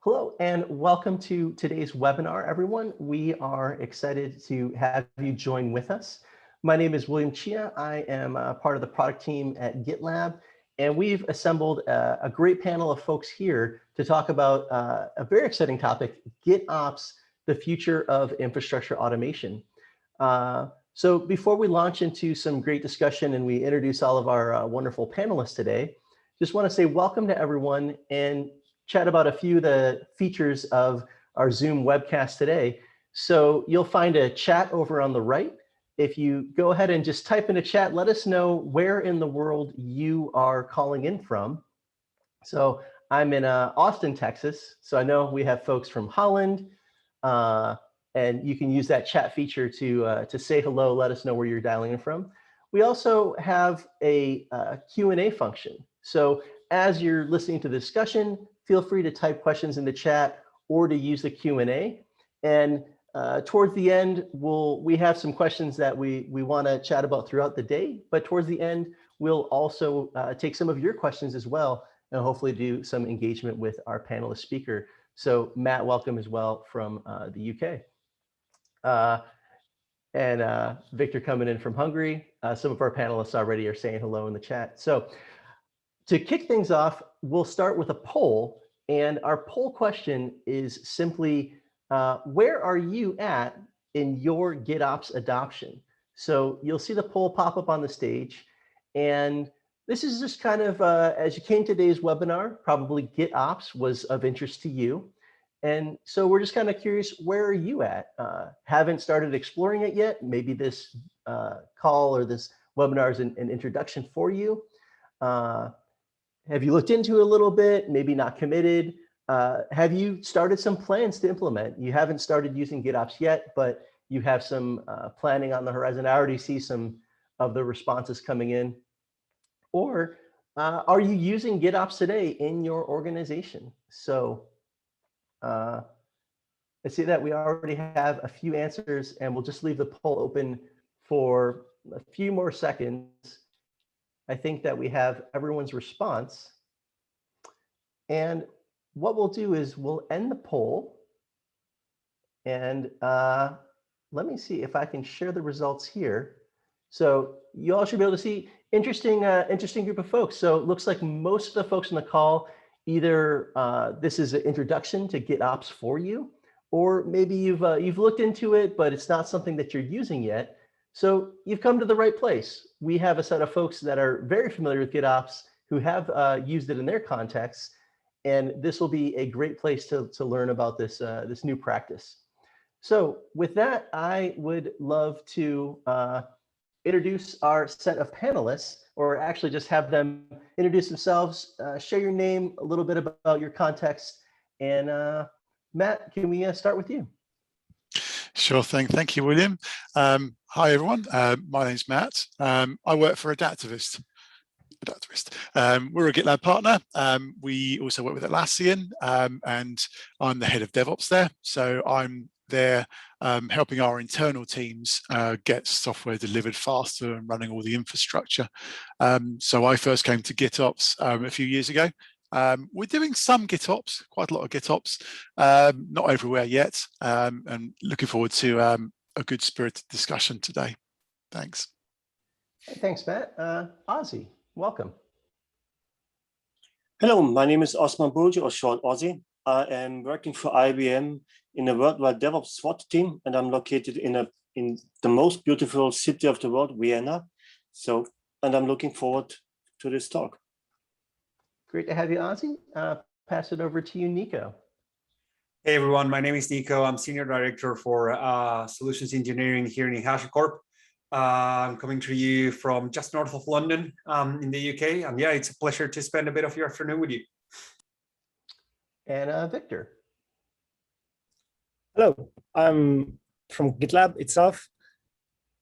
Hello and welcome to today's webinar, everyone. We are excited to have you join with us. My name is William Chia. I am part of the product team at GitLab, and we've assembled a great panel of folks here to talk about a very exciting topic, GitOps, the future of infrastructure automation. So before we launch into some great discussion and we introduce all of our wonderful panelists today, just want to say welcome to everyone and chat about a few of the features of our Zoom webcast today. So you'll find a chat over on the right. If you go ahead and just type in a chat, let us know where in the world you are calling in from. So I'm in Austin, Texas. So I know we have folks from Holland, and you can use that chat feature to say hello, let us know where you're dialing in from. We also have a Q&A function. So as you're listening to the discussion, feel free to type questions in the chat or to use the Q&A. And towards the end, we have some questions that we want to chat about throughout the day. But towards the end, we'll also take some of your questions as well and hopefully do some engagement with our panelist speaker. So Matt, welcome as well from the UK. And Viktor coming in from Hungary. Some of our panelists already are saying hello in the chat. So to kick things off, we'll start with a poll. And our poll question is simply, where are you at in your GitOps adoption? So you'll see the poll pop up on the stage. And this is just kind of, as you came to today's webinar, probably GitOps was of interest to you. And so we're just kind of curious, where are you at? Haven't started exploring it yet? Maybe this call or this webinar is an introduction for you. Have you looked into it a little bit? Maybe not committed. Have you started some plans to implement? You haven't started using GitOps yet, but you have some planning on the horizon. I already see some of the responses coming in. Or are you using GitOps today in your organization? So I see that we already have a few answers, and we'll just leave the poll open for a few more seconds. I think that we have everyone's response. And what we'll do is we'll end the poll. And let me see if I can share the results here. So you all should be able to see interesting group of folks. So it looks like most of the folks on the call, either this is an introduction to GitOps for you, or maybe you've looked into it, but it's not something that you're using yet. So you've come to the right place. We have a set of folks that are very familiar with GitOps who have used it in their contexts, and this will be a great place to learn about this, this new practice. So with that, I would love to introduce our set of panelists, or actually just have them introduce themselves, share your name, a little bit about your context, and Matt, can we start with you? Sure thing. Thank you, William. Hi, everyone. My name's Matt. I work for Adaptivist. We're a GitLab partner. We also work with Atlassian, and I'm the head of DevOps there. So I'm there helping our internal teams get software delivered faster and running all the infrastructure. So I first came to GitOps a few years ago. We're doing some GitOps, quite a lot of GitOps, not everywhere yet, and looking forward to a good spirited discussion today. Thanks. Thanks, Matt. Ozzy, welcome. Hello, my name is Osman Burji, or short Ozzy. I am working for IBM in a worldwide DevOps SWAT team, and I'm located in the most beautiful city of the world, Vienna. And I'm looking forward to this talk. Great to have you, Ozzy. Pass it over to you, Nico. Hey everyone, my name is Nico. I'm Senior Director for Solutions Engineering here in HashiCorp. I'm coming to you from just north of London in the UK. And yeah, it's a pleasure to spend a bit of your afternoon with you. And Viktor. Hello, I'm from GitLab itself,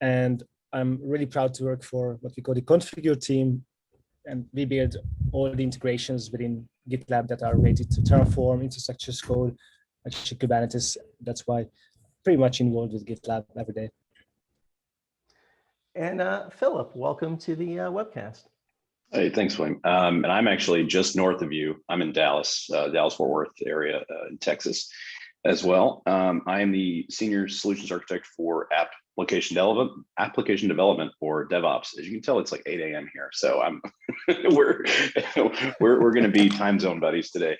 and I'm really proud to work for what we call the Configur team, and we build all the integrations within GitLab that are related to Terraform, infrastructure as code, actually Kubernetes. That's why I'm pretty much involved with GitLab every day. And Philip, welcome to the webcast. Hey, thanks, William. And I'm actually just north of you. I'm in Dallas, Dallas-Fort Worth area in Texas as well. I am the senior solutions architect for application development or DevOps. As you can tell, it's like 8 a.m. here, so I'm we're going to be time zone buddies today.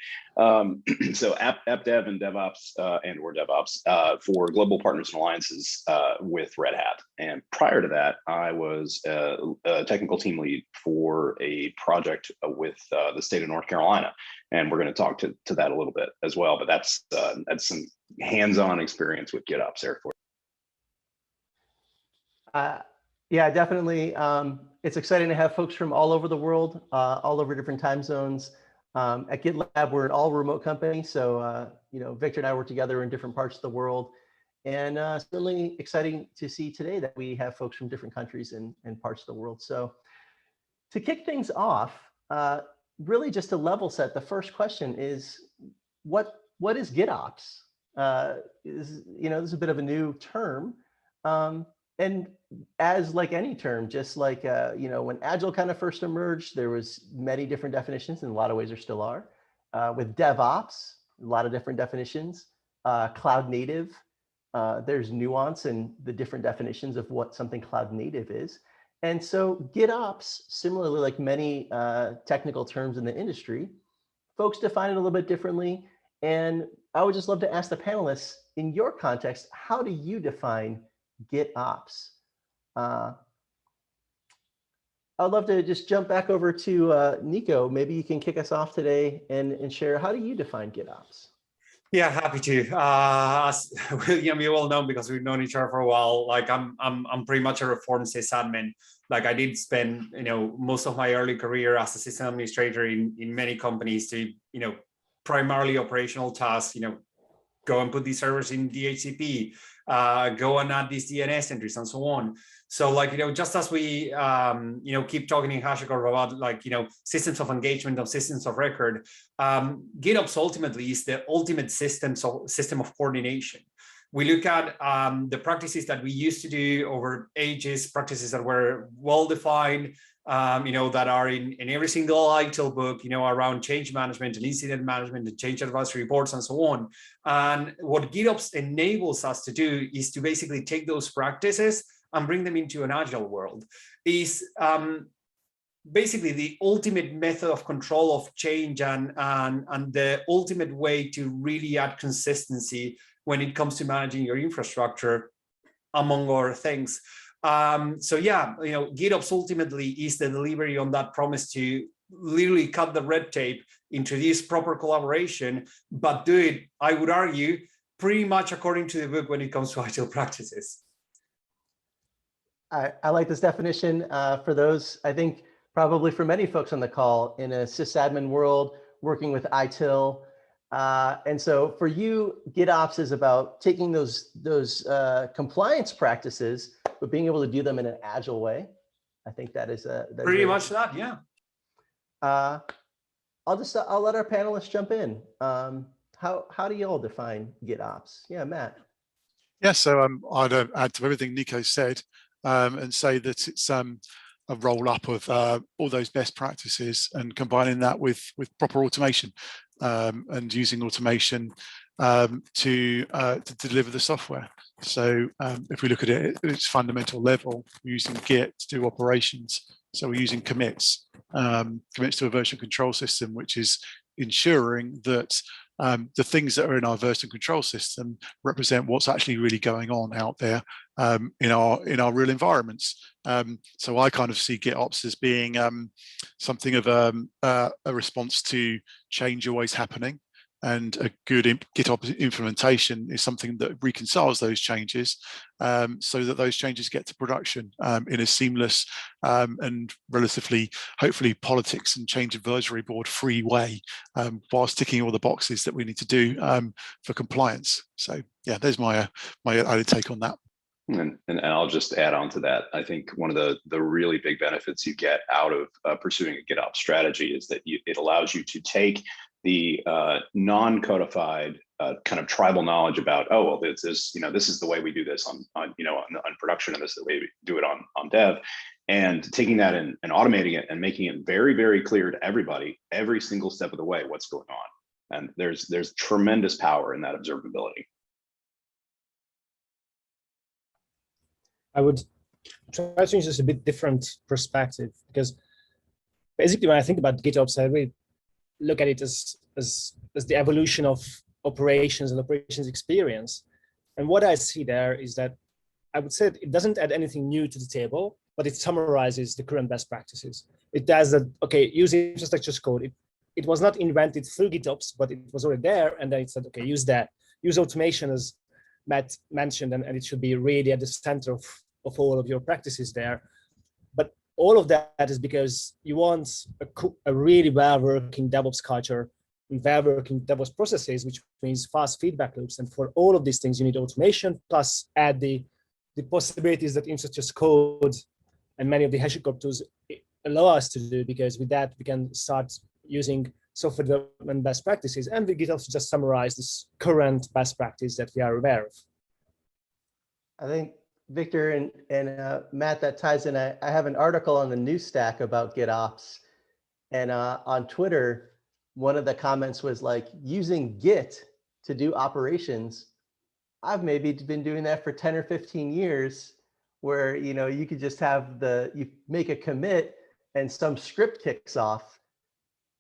So app dev and DevOps or DevOps for global partners and alliances with Red Hat. And prior to that, I was a technical team lead for a project with the state of North Carolina. And we're going to talk to that a little bit as well. But that's some hands-on experience with GitOps there for. Yeah, definitely. It's exciting to have folks from all over the world, all over different time zones. At GitLab, we're an all remote company. So, Victor and I work together in different parts of the world. And certainly exciting to see today that we have folks from different countries and parts of the world. So to kick things off, really just to level set, the first question is, what is GitOps? This is a bit of a new term. And as like any term, just like, when Agile kind of first emerged, there was many different definitions, in a lot of ways there still are. With DevOps, a lot of different definitions. Cloud native, there's nuance in the different definitions of what something cloud native is. And so GitOps, similarly, like many technical terms in the industry, folks define it a little bit differently. And I would just love to ask the panelists, in your context, how do you define GitOps? I'd love to just jump back over to Nico. Maybe you can kick us off today and share, how do you define GitOps? Yeah, happy to. As William, you all know, because we've known each other for a while, like I'm pretty much a reformed sysadmin. Like I did spend, most of my early career as a system administrator in many companies to, primarily operational tasks, go and put these servers in DHCP, go and add these DNS entries and so on. So like, just as we, keep talking in HashiCorp about like, systems of engagement of systems of record, GitOps ultimately is the ultimate system of coordination. We look at the practices that we used to do over ages, practices that were well-defined, that are in every single ITIL book, around change management and incident management and change advisory reports and so on. And what GitOps enables us to do is to basically take those practices and bring them into an agile world. Is basically the ultimate method of control of change and the ultimate way to really add consistency when it comes to managing your infrastructure, among other things. So yeah, GitOps ultimately is the delivery on that promise to literally cut the red tape, introduce proper collaboration, but do it, I would argue, pretty much according to the book when it comes to agile practices. I like this definition. For those, I think probably for many folks on the call, in a sysadmin world, working with ITIL. And so for you, GitOps is about taking those compliance practices, but being able to do them in an agile way. I think that is pretty much that, yeah. I'll let our panelists jump in. How do you all define GitOps? Yeah, Matt. Yeah, so I'd add to everything Nico said and say that it's a roll up of all those best practices and combining that with proper automation and using automation to deliver the software. So if we look at it at its fundamental level, we're using Git to do operations. So we're using commits to a version control system, which is ensuring that the things that are in our version control system represent what's actually really going on out there in our real environments. So I kind of see GitOps as being something of a response to change always happening. And a good GitOps implementation is something that reconciles those changes so that those changes get to production in a seamless and relatively, hopefully, politics and change advisory board free way, whilst ticking all the boxes that we need to do for compliance. So yeah, there's my added take on that. And I'll just add on to that. I think one of the really big benefits you get out of pursuing a GitOps strategy is that it allows you to take the non-codified kind of tribal knowledge about, oh, well, this is, this is the way we do this on production, and this is the way we do it on dev. And taking that and automating it and making it very, very clear to everybody, every single step of the way, what's going on. And there's tremendous power in that observability. I would try to use just a bit different perspective, because basically when I think about GitOps, I really look at it as the evolution of operations and operations experience. And what I see there is that I would say it doesn't add anything new to the table, but it summarizes the current best practices. It does that, okay, use infrastructure as code. It was not invented through GitOps, but it was already there. And then it said, okay, use that. Use automation, as Matt mentioned, and it should be really at the center of all of your practices there. But all of that is because you want a really well-working DevOps culture and well-working DevOps processes, which means fast feedback loops. And for all of these things, you need automation, plus add the possibilities that infrastructure as code and many of the HashiCorp tools allow us to do, because with that, we can start using software development best practices. And with GitOps, just summarize this current best practice that we are aware of. I think Victor and Matt, that ties in. I have an article on the news stack about GitOps, and on Twitter, one of the comments was like, using Git to do operations. I've maybe been doing that for 10 or 15 years, where you could just have you make a commit and some script kicks off,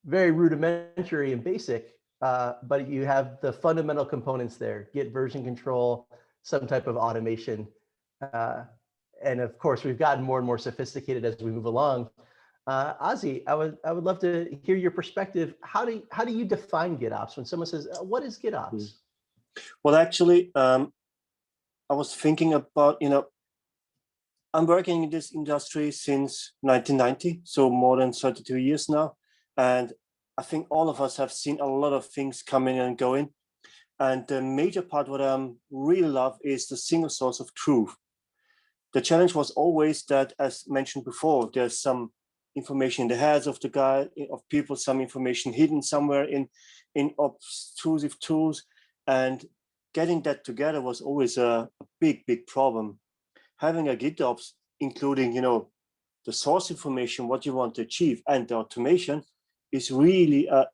very rudimentary and basic, but you have the fundamental components there: Git version control, some type of automation. And of course, we've gotten more and more sophisticated as we move along. Ozzy, I would love to hear your perspective. How do you define GitOps when someone says, "What is GitOps?" Well, actually, I was thinking about, I'm working in this industry since 1990, so more than 32 years now, and I think all of us have seen a lot of things coming and going. And the major part what I really love is the single source of truth. The challenge was always that, as mentioned before, there's some information in the heads of the guy, of people, some information hidden somewhere in obtrusive tools, and getting that together was always a big problem. Having a GitOps, including the source information, what you want to achieve, and the automation, is really a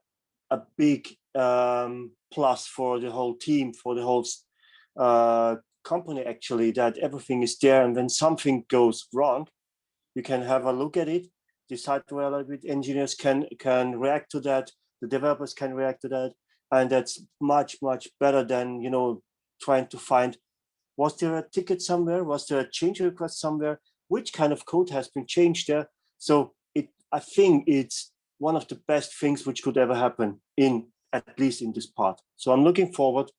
big plus for the whole team, for the whole company, actually, that everything is there. And when something goes wrong, you can have a look at it, decide whether the engineers can react to that, the developers can react to that. And that's much better than trying to find, was there a ticket somewhere, was there a change request somewhere, which kind of code has been changed there. So I think it's one of the best things which could ever happen, at least in this part. So I'm looking forward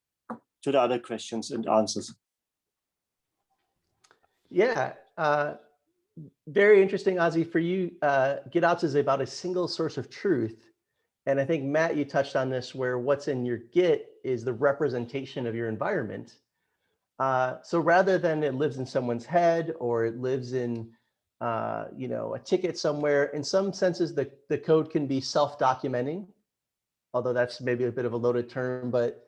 to the other questions and answers. Yeah, very interesting, Ozzy. For you, GitOps is about a single source of truth. And I think, Matt, you touched on this, where what's in your Git is the representation of your environment. So rather than it lives in someone's head, or it lives in a ticket somewhere, in some senses, the code can be self-documenting, although that's maybe a bit of a loaded term, but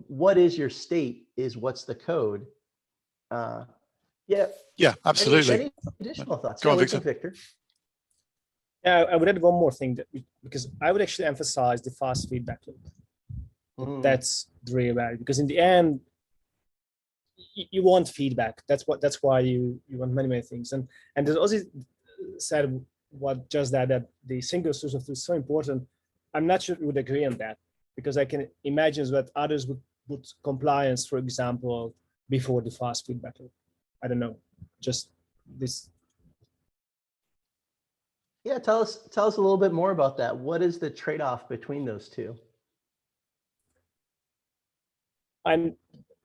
what is your state is what's the code. Yeah, absolutely. Any additional thoughts? Go on, What do you Victor. think, Victor? Yeah, I would add one more thing, because I would actually emphasize the fast feedback loop. That's really valuable, because in the end, you want feedback. That's why you want many things. And there's also said that the single source of truth is so important. I'm not sure we would agree on that, because I can imagine that others would put compliance, for example, before the fast feedback loop. I don't know, just this. Yeah, tell us a little bit more about that. What is the trade-off between those two? I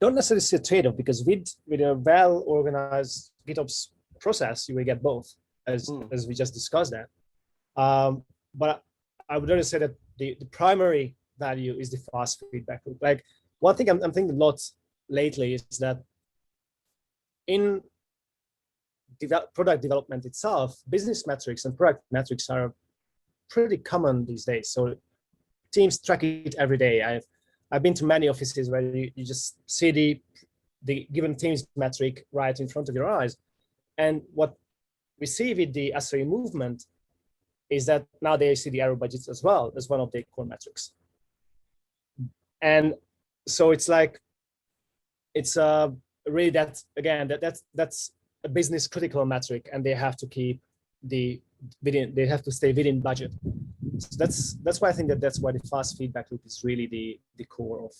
don't necessarily see a trade-off, because with a well-organized GitOps process, you will get both, as we just discussed that. But I would rather say that the primary value is the fast feedback loop. Like, one thing I'm thinking a lot lately is that in product development itself, business metrics and product metrics are pretty common these days. So teams track it every day. I have I've been to many offices where you just see the given team's metric right in front of your eyes. And what we see with the SRE movement is that now they see the error budgets as well as one of the core metrics. And so it's like, it's really that, again, that's a business critical metric, and they have to keep they have to stay within budget. So that's why I think that's why the fast feedback loop is really the core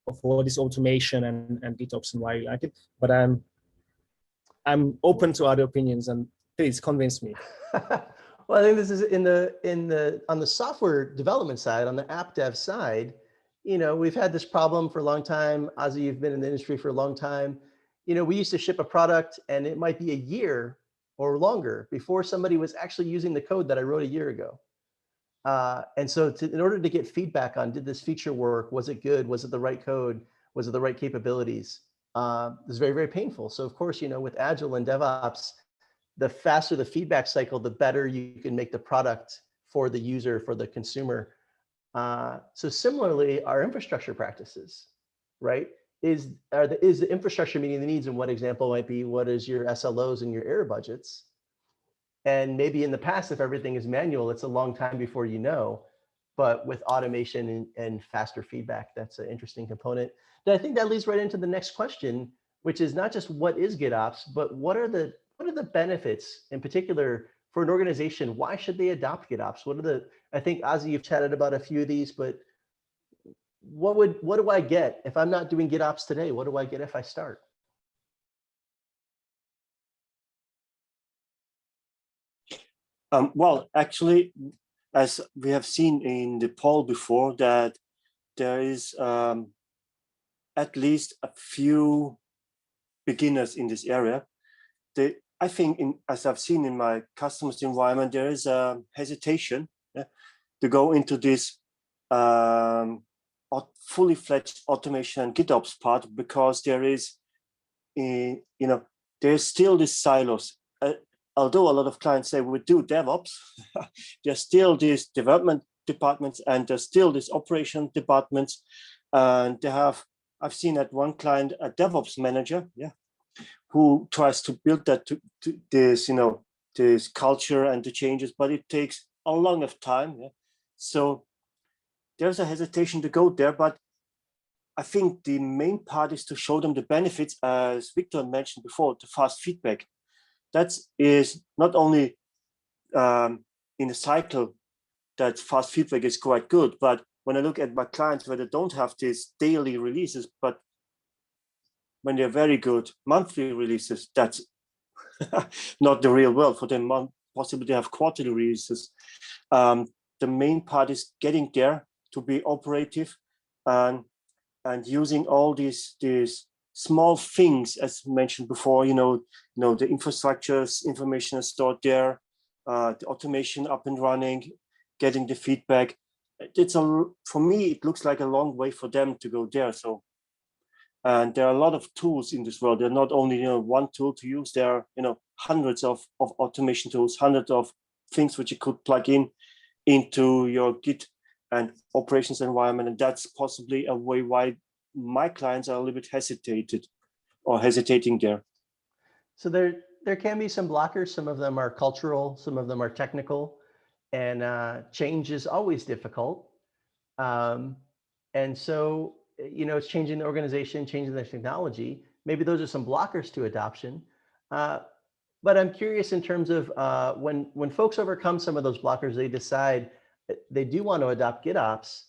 of all this automation and GitOps and why I like it. But I'm open to other opinions, and please convince me. Well, I think this is on the software development side, on the app dev side. We've had this problem for a long time. Ozzy, you've been in the industry for a long time. We used to ship a product and it might be a year or longer before somebody was actually using the code that I wrote a year ago. And so in order to get feedback on, did this feature work? Was it good? Was it the right code? Was it the right capabilities? It's very, very painful. So of course, with Agile and DevOps, the faster the feedback cycle, the better you can make the product for the user, for the consumer. So similarly, our infrastructure practices, right? Is the infrastructure meeting the needs? And what example might be, what is your SLOs and your error budgets? And maybe in the past, if everything is manual, it's a long time before you know. But with automation and faster feedback, that's an interesting component. And I think that leads right into the next question, which is not just what is GitOps, but what are the benefits in particular for an organization? Why should they adopt GitOps? I think, Ozzy, you've chatted about a few of these, but what do I get if I'm not doing GitOps today? What do I get if I start? Well, actually, as we have seen in the poll before, that there is at least a few beginners in this area. I think, as I've seen in my customers' environment, there is a hesitation to go into this fully fledged automation and GitOps part, because there is, there's still these silos. Although a lot of clients say we do DevOps, there's still these development departments and there's still these operation departments. And I've seen at one client a DevOps manager, who tries to build that to this, this culture and the changes, but it takes a long of time. So there's a hesitation to go there, but I think the main part is to show them the benefits, as Viktor mentioned before, the fast feedback. That is not only in a cycle that fast feedback is quite good, but when I look at my clients where they don't have these daily releases, but when they're very good monthly releases, that's not the real world for them. Possibly they have quarterly releases. The main part is getting there to be operative and using all these small things, as mentioned before. The infrastructures, information is stored there, the automation up and running, getting the feedback. For me, it looks like a long way for them to go there. So. And there are a lot of tools in this world. They're not only one tool to use. There are hundreds of automation tools, hundreds of things which you could plug into your Git and operations environment, and that's possibly a way why my clients are a little bit hesitating there. So there can be some blockers. Some of them are cultural, some of them are technical, and change is always difficult. And so it's changing the organization, changing the technology. Maybe those are some blockers to adoption. But I'm curious in terms of when folks overcome some of those blockers, they decide they do want to adopt GitOps.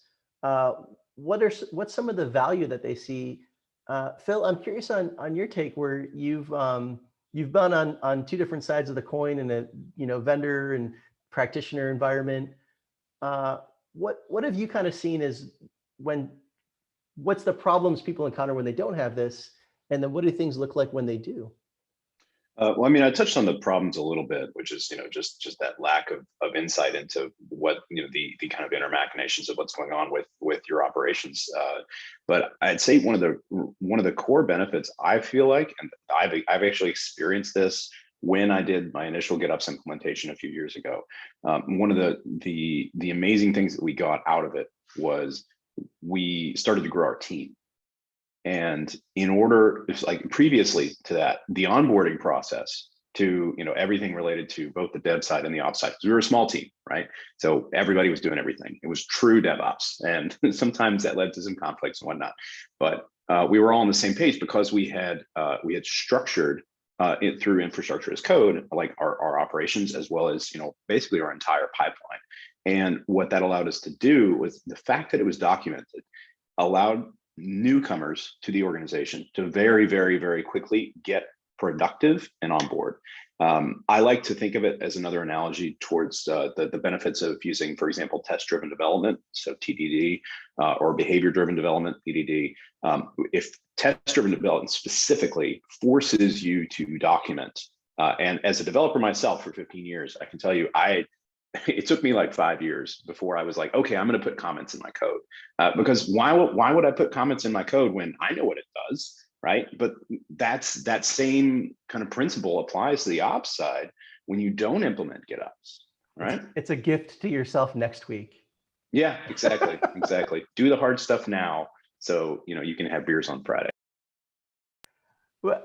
What's some of the value that they see? Phil, I'm curious on your take, where you've been on two different sides of the coin in a vendor and practitioner environment. What have you kind of seen as what's the problems people encounter when they don't have this? And then what do things look like when they do? Well, I mean, I touched on the problems a little bit, which is, just that lack of insight into what, the kind of inner machinations of what's going on with your operations. But I'd say one of the core benefits, I feel like, and I've actually experienced this when I did my initial GitOps implementation a few years ago. One of the amazing things that we got out of it was we started to grow our team. And in order, it's like previously to that, the onboarding process to, everything related to both the dev side and the ops side, because we were a small team, right? So everybody was doing everything. It was true DevOps. And sometimes that led to some conflicts and whatnot. But we were all on the same page because we had structured it through infrastructure as code, like our operations, as well as, basically our entire pipeline. And what that allowed us to do was the fact that it was documented allowed newcomers to the organization to very, very, very quickly get productive and on board. I like to think of it as another analogy towards the benefits of using, for example, test-driven development, so TDD, or behavior-driven development, BDD. If test-driven development specifically forces you to document, and as a developer myself for 15 years, I can tell you, it took me like 5 years before I was like, okay, I'm going to put comments in my code. Because why would I put comments in my code when I know what it does, right? But that same kind of principle applies to the ops side when you don't implement GitOps, right? It's a gift to yourself next week. Yeah, exactly, exactly. Do the hard stuff now, so you can have beers on Friday. Well,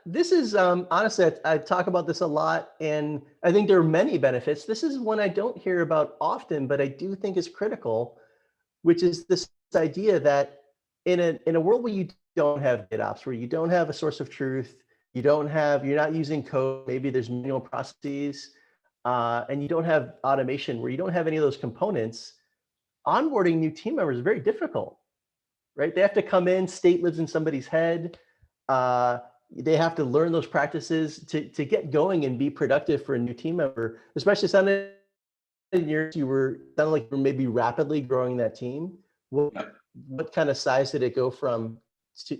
this is honestly, I talk about this a lot, and I think there are many benefits. This is one I don't hear about often, but I do think is critical, which is this idea that in a world where you don't have GitOps, where you don't have a source of truth, you're not using code, maybe there's manual processes, and you don't have automation, where you don't have any of those components, onboarding new team members is very difficult, right? They have to come in, state lives in somebody's head. They have to learn those practices to get going and be productive for a new team member, especially sounded like you were maybe rapidly growing that team. What kind of size did it go from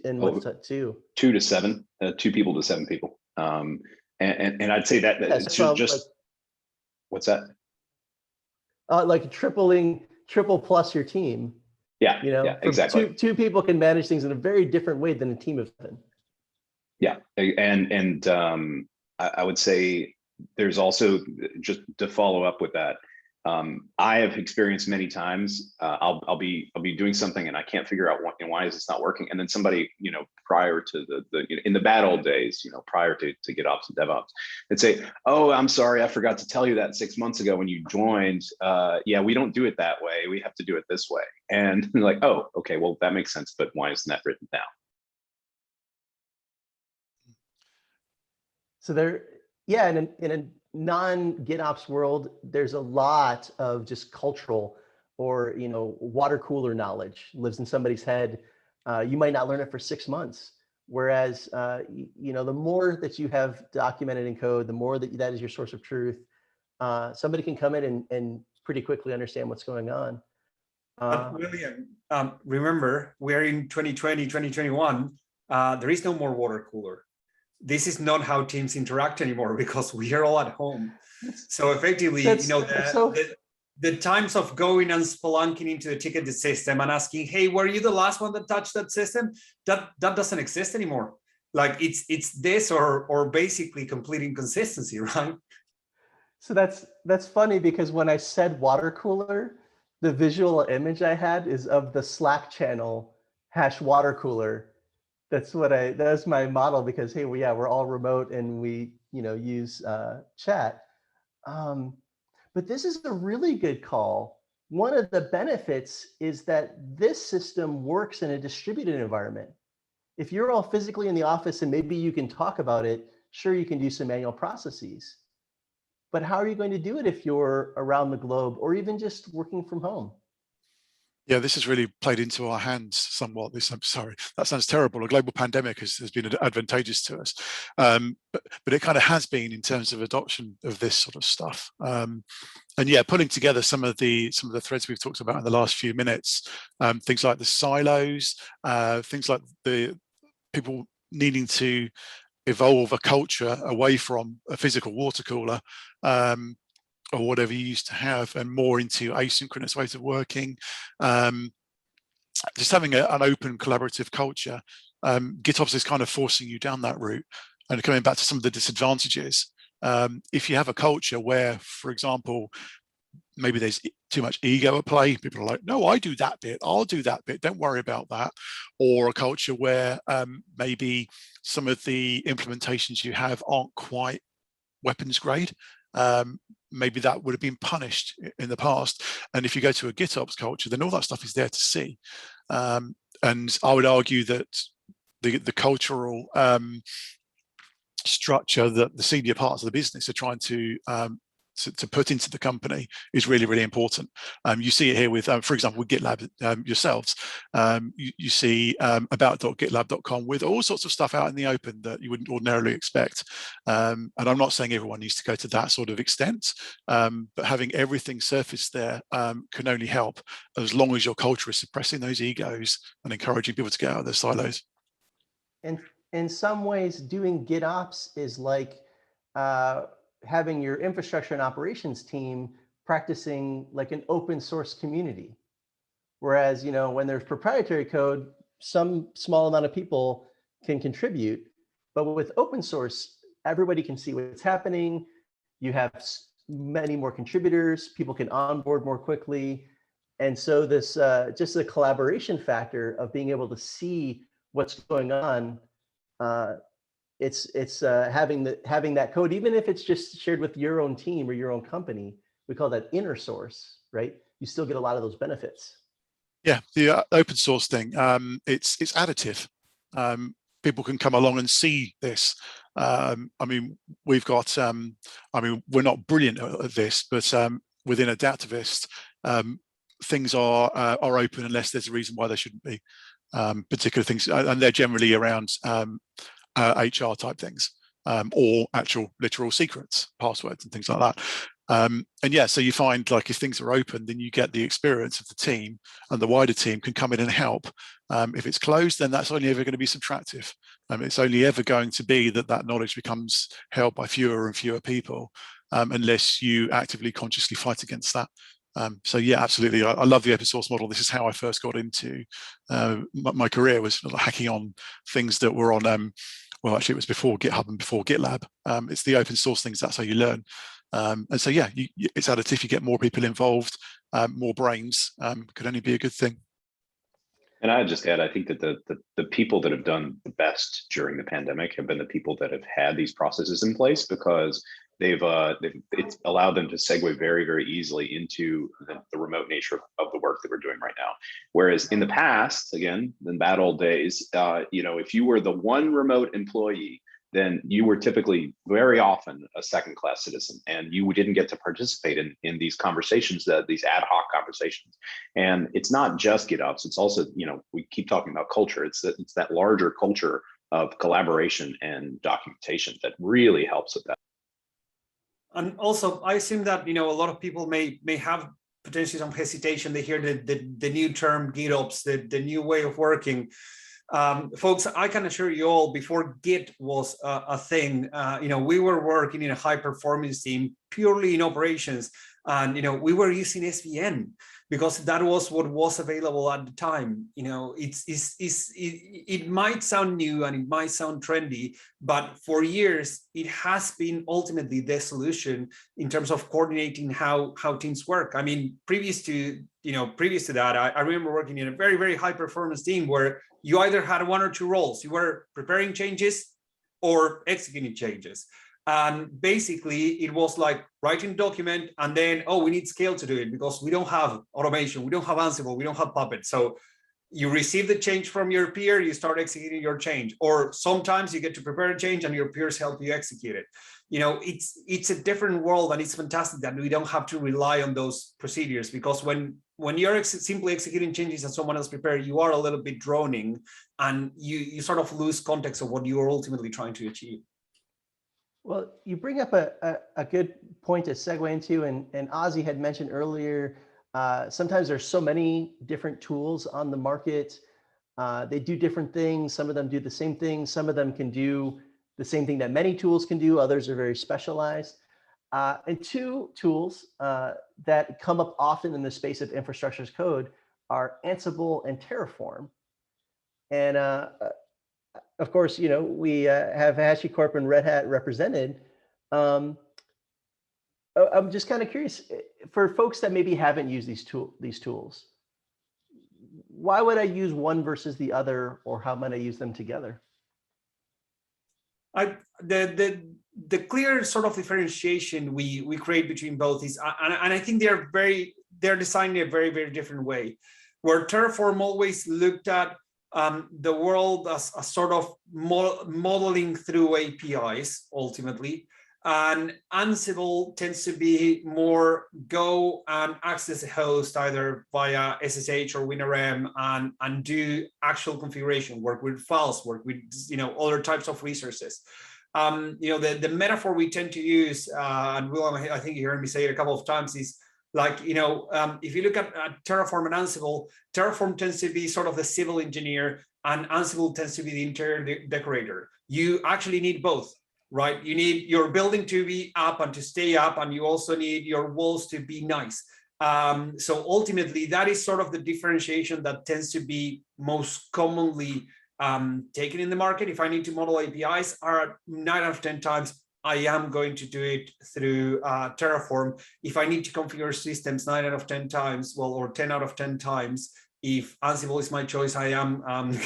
what's that to? 2 to 7, 2 people to 7 people. And I'd say that it's just what's that? Like triple plus your team. Yeah, yeah, exactly. Two people can manage things in a very different way than a team of 7. Yeah, and I would say there's also, just to follow up with that, I have experienced many times, I'll be doing something and I can't figure out why is this not working, and then somebody prior to in the bad old days, prior to GitOps and DevOps, they'd say, oh, I'm sorry, I forgot to tell you that 6 months ago when you joined. Yeah, we don't do it that way. We have to do it this way. And like, oh, okay, well that makes sense, but why isn't that written down? So in a non-GitOps world, there's a lot of just cultural or water cooler knowledge lives in somebody's head. You might not learn it for 6 months. Whereas the more that you have documented in code, the more that is your source of truth. Somebody can come in and pretty quickly understand what's going on. William, remember, we're in 2020, 2021. There is no more water cooler. This is not how teams interact anymore because we are all at home. So effectively, the times of going and spelunking into the ticketed system and asking, hey, were you the last one that touched that system? That doesn't exist anymore. Like it's this or basically complete inconsistency, right? So that's funny, because when I said water cooler, the visual image I had is of the Slack channel #water cooler. That's my model, because hey, we're all remote and we use chat. But this is a really good call. One of the benefits is that this system works in a distributed environment. If you're all physically in the office and maybe you can talk about it, sure, you can do some manual processes. But how are you going to do it if you're around the globe or even just working from home? Yeah, this has really played into our hands somewhat. I'm sorry, that sounds terrible. A global pandemic has been advantageous to us, but it kind of has been in terms of adoption of this sort of stuff. And yeah, pulling together some of the threads we've talked about in the last few minutes, things like the silos, things like the people needing to evolve a culture away from a physical water cooler, or whatever you used to have, and more into asynchronous ways of working. Just having an open collaborative culture. GitOps is kind of forcing you down that route. And coming back to some of the disadvantages, if you have a culture where, for example, maybe there's too much ego at play. People are like, no, I do that bit, I'll do that bit, don't worry about that. Or a culture where maybe some of the implementations you have aren't quite weapons grade. Maybe that would have been punished in the past. And if you go to a GitOps culture, then all that stuff is there to see. And I would argue that the cultural structure that the senior parts of the business are trying to put into the company is really, really important. You see it here with, for example, with GitLab yourselves. You see about.gitlab.com with all sorts of stuff out in the open that you wouldn't ordinarily expect. And I'm not saying everyone needs to go to that sort of extent, but having everything surfaced there can only help as long as your culture is suppressing those egos and encouraging people to get out of their silos. And in some ways, doing GitOps is like having your infrastructure and operations team practicing like an open source community. Whereas, you know, when there's proprietary code, some small amount of people can contribute, but with open source, everybody can see what's happening. You have many more contributors, people can onboard more quickly. And so this, just the collaboration factor of being able to see what's going on, it's having that code, even if it's just shared with your own team or your own company, we call that inner source, right? You still get a lot of those benefits. Yeah, the open source thing, it's additive. People can come along and see this. I mean, we've got, I mean, we're not brilliant at this, but within Adaptivist, things are open unless there's a reason why they shouldn't be. Particular things, and they're generally around HR type things, or actual literal secrets, passwords and things like that. And yeah, so you find like if things are open, then you get the experience of the team, and the wider team can come in and help. If it's closed, then that's only ever going to be subtractive. It's only ever going to be that knowledge becomes held by fewer and fewer people, unless you actively, consciously fight against that. So yeah, absolutely. I love the open source model. This is how I first got into my career, was hacking on things that were on, well, actually it was before GitHub and before GitLab. It's the open source things, that's how you learn. And so yeah, it's additive. You get more people involved, more brains, could only be a good thing. And I'd just add, I think that the people that have done the best during the pandemic have been the people that have had these processes in place, because it's allowed them to segue very, very easily into the remote nature of the work that we're doing right now. Whereas in the past, again, in bad old days, you know, if you were the one remote employee, then you were typically very often a second-class citizen, and you didn't get to participate in these conversations, these ad hoc conversations. And it's not just GitOps; it's also, you know, we keep talking about culture. It's that larger culture of collaboration and documentation that really helps with that. And also, I assume that, you know, a lot of people may have potentially some hesitation. They hear the new term GitOps, the new way of working. Folks, I can assure you all, before Git was a thing, you know, we were working in a high performance team purely in operations, and you know, we were using SVN because that was what was available at the time. You know, it might sound new and it might sound trendy, but for years it has been ultimately the solution in terms of coordinating how teams work. I mean, previous to that, I remember working in a very, very high performance team where you either had one or two roles. You were preparing changes or executing changes. And basically it was like writing a document and then, oh, we need Scale to do it because we don't have automation, we don't have Ansible, we don't have Puppet. So you receive the change from your peer, you start executing your change. Or sometimes you get to prepare a change and your peers help you execute it. You know, it's a different world, and it's fantastic that we don't have to rely on those procedures, because when you're simply executing changes that someone else prepared, you are a little bit droning, and you sort of lose context of what you are ultimately trying to achieve. Well, you bring up a good point to segue into, and Ozzy had mentioned earlier, sometimes there's so many different tools on the market. They do different things. Some of them do the same thing. Some of them can do the same thing that many tools can do. Others are very specialized. And two tools that come up often in the space of infrastructure as code are Ansible and Terraform. And of course, you know, we have HashiCorp and Red Hat represented. I'm just kind of curious, for folks that maybe haven't used these tools, why would I use one versus the other, or how might I use them together? The clear sort of differentiation we create between both is, and I think they're designed in a very, very different way. Where Terraform always looked at the world as a sort of modeling through APIs ultimately, and Ansible tends to be more go and access a host either via SSH or WinRM and do actual configuration, work with files, work with other types of resources. The metaphor we tend to use, and Will, I think you heard me say it a couple of times, is like, if you look at Terraform and Ansible, Terraform tends to be sort of the civil engineer and Ansible tends to be the interior decorator. You actually need both, right? You need your building to be up and to stay up, and you also need your walls to be nice. So ultimately, that is sort of the differentiation that tends to be most commonly taken in the market. If I need to model APIs, 9 out of 10 times, I am going to do it through Terraform. If I need to configure systems 9 out of 10 times, or 10 out of 10 times, if Ansible is my choice, I am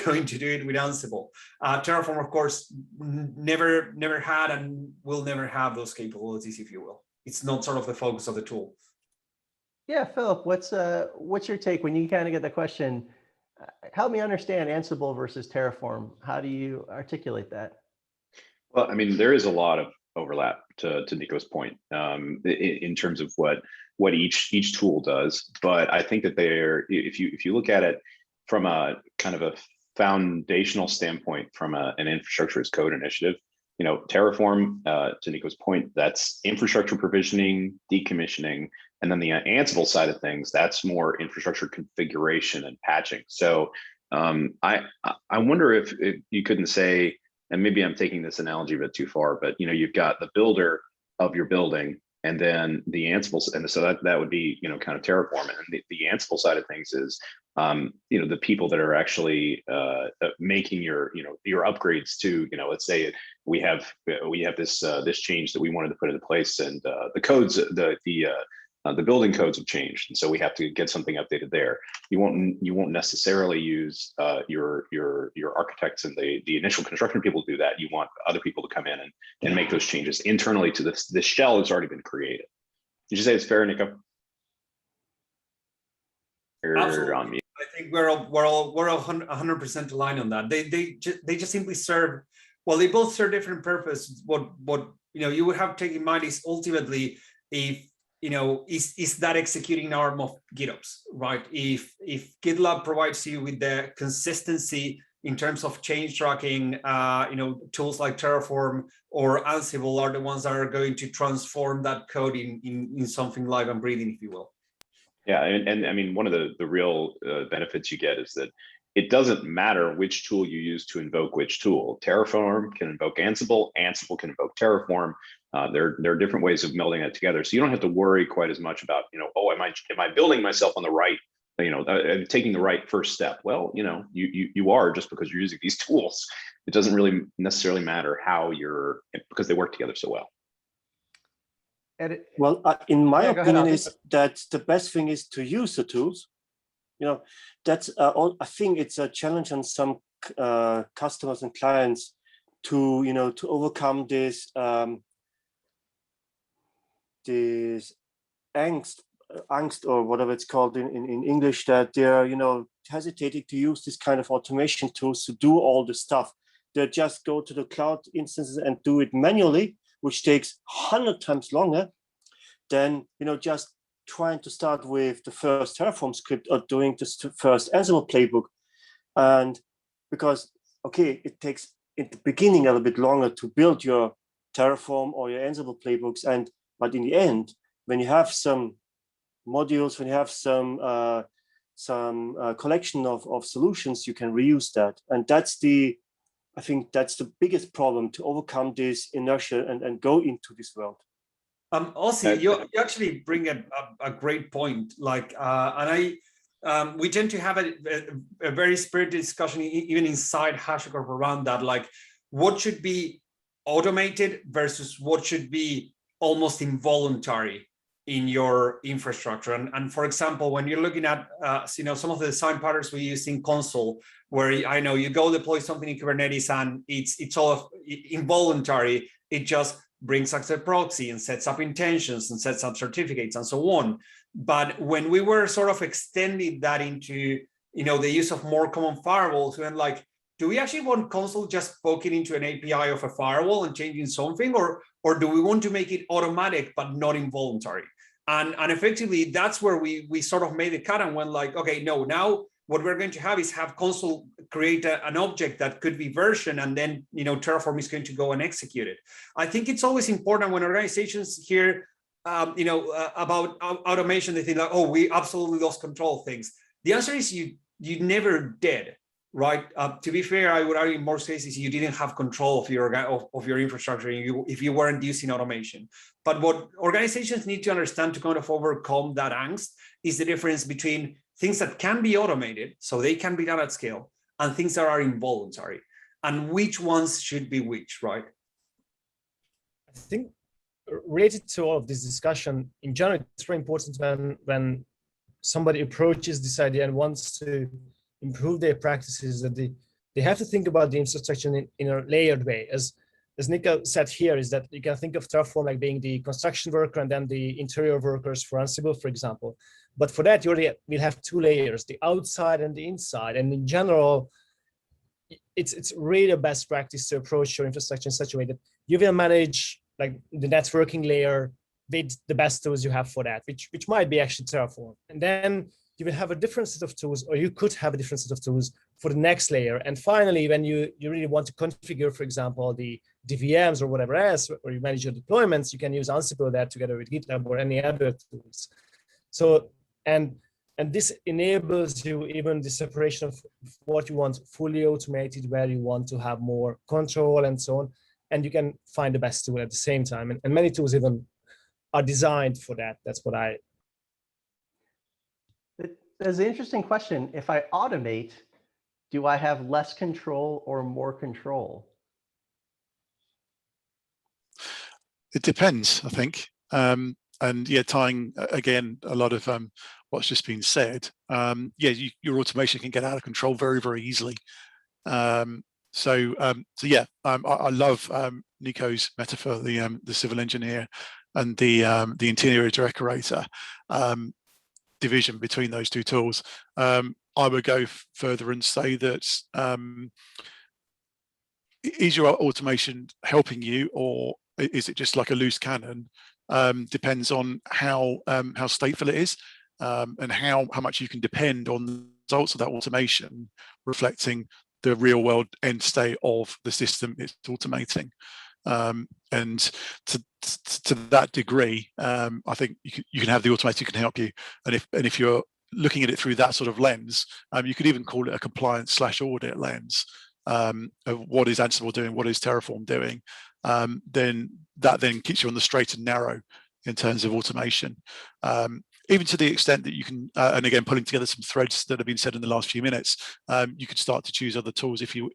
going to do it with Ansible. Terraform, of course, never had and will never have those capabilities, if you will. It's not sort of the focus of the tool. Yeah, Philip, what's your take when you kind of get the question? Help me understand Ansible versus Terraform. How do you articulate that? Well, I mean, there is a lot of overlap to Nico's point in terms of what each tool does, but I think that if you look at it from a kind of a foundational standpoint, from an infrastructure as code initiative, Terraform, to Nico's point, that's infrastructure provisioning, decommissioning, and then the Ansible side of things, that's more infrastructure configuration and patching. So I wonder if you couldn't say, and maybe I'm taking this analogy a bit too far, but you've got the builder of your building, and then the Ansible, and so that would be kind of Terraform, and the Ansible side of things is the people that are actually making your upgrades to let's say we have this change that we wanted to put into place, and the codes the building codes have changed, and so we have to get something updated there. You won't necessarily use your architects and the initial construction people to do that. You want other people to come in and make those changes internally to the shell that's already been created. Did you say it's fair, Nico? Absolutely. On me. I think we're 100% aligned on that. They just simply serve, well, they both serve different purpose. What you would have to take in mind is ultimately, if is that executing arm of GitOps, right? If GitLab provides you with the consistency in terms of change tracking, tools like Terraform or Ansible are the ones that are going to transform that code in something live and breathing, if you will. Yeah, and I mean, one of the real benefits you get is that it doesn't matter which tool you use to invoke which tool. Terraform can invoke Ansible, Ansible can invoke Terraform. There are different ways of melding it together, so you don't have to worry quite as much about am I building myself on the right, taking the right first step. Well, you are, just because you're using these tools. It doesn't really necessarily matter how because they work together so well. Well, in my opinion, is that the best thing is to use the tools. That's I think it's a challenge on some customers and clients to to overcome this this angst or whatever it's called in English, that they're hesitating to use this kind of automation tools to do all the stuff. They just go to the cloud instances and do it manually, which takes 100 times longer than just trying to start with the first Terraform script or doing the first Ansible playbook. And because it takes in the beginning a little bit longer to build your Terraform or your Ansible playbooks, but in the end, when you have some modules, when you have some collection of solutions, you can reuse that. And I think that's the biggest problem, to overcome this inertia and go into this world. Also, you actually bring a great point. We tend to have a very spirited discussion even inside HashiCorp around that, like what should be automated versus what should be almost involuntary in your infrastructure. And for example, when you're looking at some of the design patterns we use in console, where I know you go deploy something in Kubernetes and it's all involuntary, it just brings up the proxy and sets up intentions and sets up certificates and so on. But when we were sort of extending that into the use of more common firewalls, we went like, do we actually want console just poking into an API of a firewall and changing something, or do we want to make it automatic but not involuntary? And effectively, that's where we sort of made the cut and went like, okay, no, now what we're going to have is have console create an object that could be version, and then Terraform is going to go and execute it. I think it's always important when organizations hear about automation, they think like, oh, we absolutely lost control of things. The answer is you never did. Right. To be fair, I would argue in most cases you didn't have control of your infrastructure if you weren't using automation. But what organizations need to understand to kind of overcome that angst is the difference between things that can be automated, so they can be done at scale, and things that are involuntary, and which ones should be which, right? I think related to all of this discussion, in general, it's very important when somebody approaches this idea and wants to improve their practices, that they have to think about the infrastructure in a layered way. As Nico said here, is that you can think of Terraform like being the construction worker and then the interior workers for Ansible, for example. But for that, you already will have two layers, the outside and the inside. And in general, it's really a best practice to approach your infrastructure in such a way that you will manage like the networking layer with the best tools you have for that, which might be actually Terraform. And then you will have a different set of tools, or you could have a different set of tools for the next layer. And finally, when you really want to configure, for example, the VMs or whatever else, or you manage your deployments, you can use Ansible there together with GitLab or any other tools. So, and this enables you even the separation of what you want fully automated, where you want to have more control and so on. And you can find the best tool at the same time. And many tools even are designed for that. That's what I... That's an interesting question. If I automate, do I have less control or more control? It depends, I think. And yeah, tying again a lot of what's just been said. Your automation can get out of control very, very easily. So yeah, I love Nico's metaphor, the civil engineer and the interior decorator. Division between those two tools. I would go further and say that is your automation helping you, or is it just like a loose cannon? Depends on how stateful it is, and how much you can depend on the results of that automation reflecting the real world end state of the system it's automating. And to that degree, I think you can have the automation can help you. And if you're looking at it through that sort of lens, you could even call it a compliance/audit lens of what is Ansible doing, what is Terraform doing. Then that keeps you on the straight and narrow in terms of automation. Even to the extent that you can, and again, pulling together some threads that have been said in the last few minutes, you could start to choose other tools if you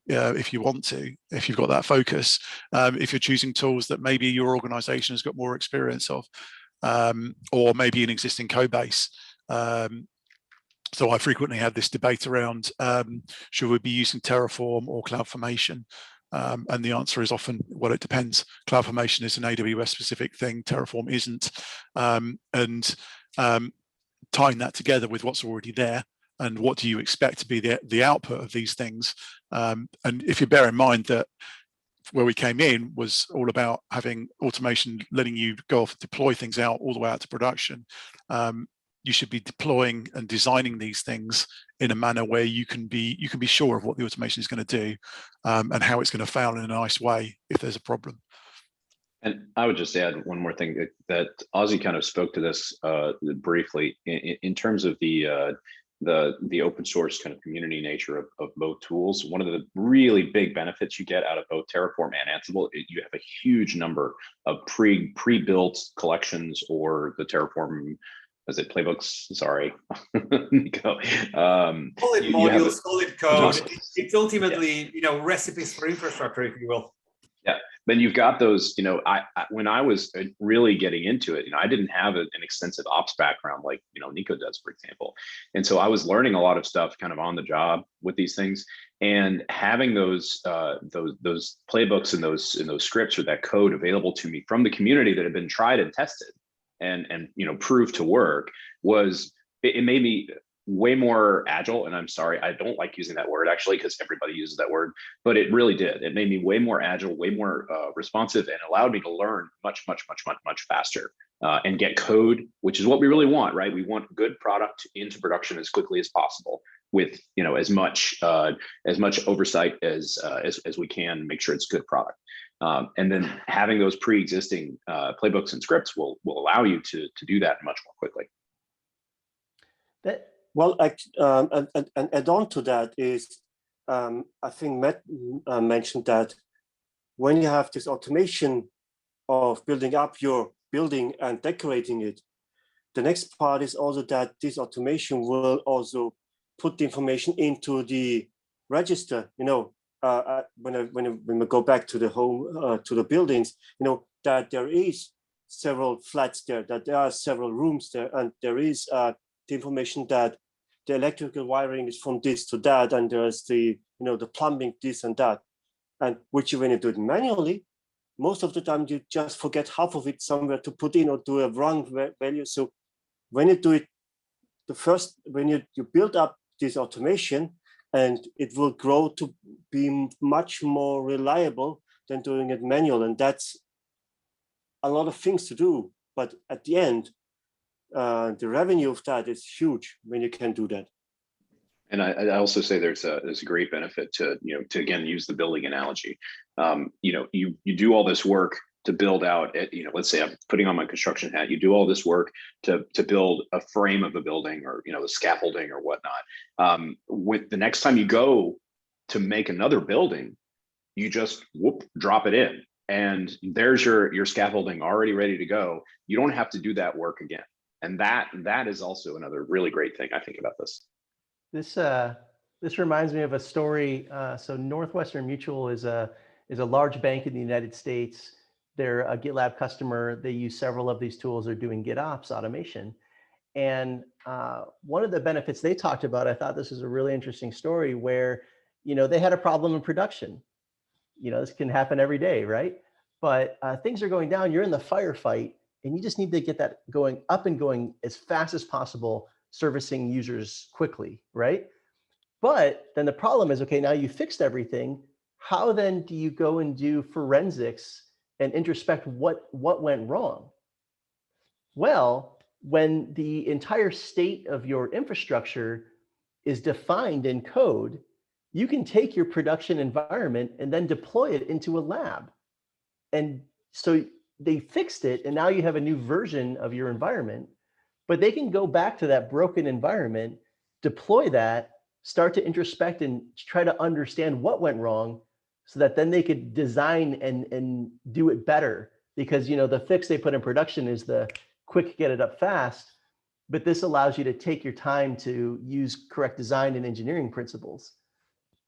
want to, if you've got that focus. If you're choosing tools that maybe your organization has got more experience of, or maybe an existing code base. So I frequently have this debate around, should we be using Terraform or CloudFormation? And the answer is often, well, it depends. CloudFormation is an AWS specific thing, Terraform isn't. And tying that together with what's already there and what do you expect to be the output of these things. And if you bear in mind that where we came in was all about having automation, letting you go off and deploy things out all the way out to production. You should be deploying and designing these things in a manner where you can be sure of what the automation is going to do, and how it's going to fail in a nice way if there's a problem. And I would just add one more thing that Ozzy kind of spoke to this briefly in terms of the open source kind of community nature of both tools. One of the really big benefits you get out of both Terraform and Ansible, you have a huge number of pre-built collections, or the Terraform, is it playbooks? Sorry, Nico. Call it modules, call it code. It's ultimately, recipes for infrastructure, if you will. Yeah, then you've got those, when I was really getting into it, I didn't have an extensive ops background like, Nico does, for example. And so I was learning a lot of stuff kind of on the job with these things, and having those playbooks and those scripts or that code available to me from the community that had been tried and tested and proved to work it made me way more agile. And I'm sorry, I don't like using that word actually, because everybody uses that word, but it really did. It made me way more agile, way more responsive, and allowed me to learn much faster and get code, which is what we really want, right? We want good product into production as quickly as possible with, as much oversight as we can, make sure it's good product. And then having those pre-existing playbooks and scripts will allow you to do that much more quickly. Well, and add on to that is, I think Matt mentioned that when you have this automation of building up your building and decorating it, the next part is also that this automation will also put the information into the register. When we go back to the home, to the buildings, that there is several flats there, that there are several rooms there, and there is the information that the electrical wiring is from this to that, and there's the the plumbing this and that, and which when you do it manually, most of the time you just forget half of it somewhere to put in or do a wrong value. So when you do it, when you build up this automation, and it will grow to be much more reliable than doing it manual, and that's a lot of things to do. But at the end, the revenue of that is huge when you can do that. And I also say there's a great benefit to again use the building analogy. You do all this work to build out, let's say I'm putting on my construction hat. You do all this work to build a frame of a building, or the scaffolding or whatnot. With the next time you go to make another building, you just drop it in, and there's your scaffolding already ready to go. You don't have to do that work again. And that is also another really great thing I think about this. This reminds me of a story. So Northwestern Mutual is a large bank in the United States. They're a GitLab customer. They use several of these tools. They're doing GitOps automation. And one of the benefits they talked about, I thought this was a really interesting story, where they had a problem in production. This can happen every day, right? But things are going down. You're in the firefight, and you just need to get that going up and going as fast as possible, servicing users quickly, right? But then the problem is, okay, now you fixed everything. How then do you go and do forensics and introspect what went wrong? Well, when the entire state of your infrastructure is defined in code, you can take your production environment and then deploy it into a lab. And so they fixed it, and now you have a new version of your environment, but they can go back to that broken environment, deploy that, start to introspect and try to understand what went wrong, so that then they could design and do it better. Because the fix they put in production is the quick get it up fast, but this allows you to take your time to use correct design and engineering principles.